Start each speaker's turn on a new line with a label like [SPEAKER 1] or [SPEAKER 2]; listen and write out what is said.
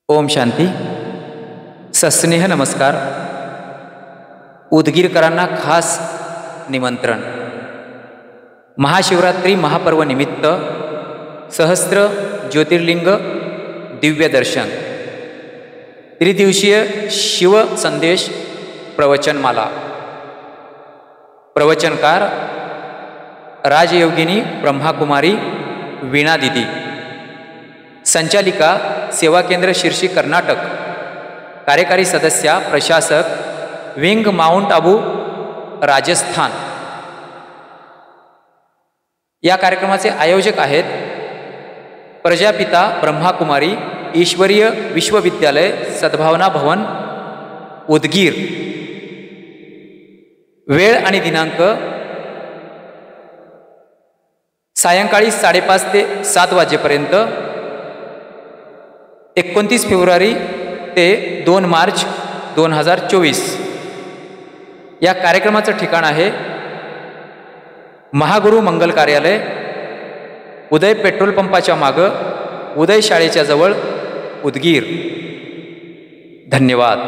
[SPEAKER 1] ओम शांती. सस्नेह नमस्कार. उदगीरकरांना खास निमंत्रण. महाशिवरात्री महापर्व निमित्त सहस्त्र ज्योतिर्लिंग दिव्य दर्शन, त्रिदिवसीय शिव संदेश प्रवचनमाला. प्रवचनकार राजयोगिनी ब्रह्माकुमारी वीणा दिदी. संचालिका सेवा केंद्र शिर्शी कर्नाटक. कार्यकारी सदस्या प्रशासक विंग माउंट आबू राजस्थान. या कार्यक्रमाचे आयोजक आहेत प्रजापिता ब्रह्माकुमारी ईश्वरीय विश्वविद्यालय सद्भावना भवन उदगीर. वेळ आणि दिनांक सायंकाळी 5:30 ते 7 वाजेपर्यंत. 29 फेब्रुवारी ते 2 मार्च 2024. या कार्यक्रमाचं ठिकाण आहे महागुरु मंगल कार्यालय, उदय पेट्रोल पंपाच्या मागं, उदय शाळेच्या जवळ, उदगीर. धन्यवाद.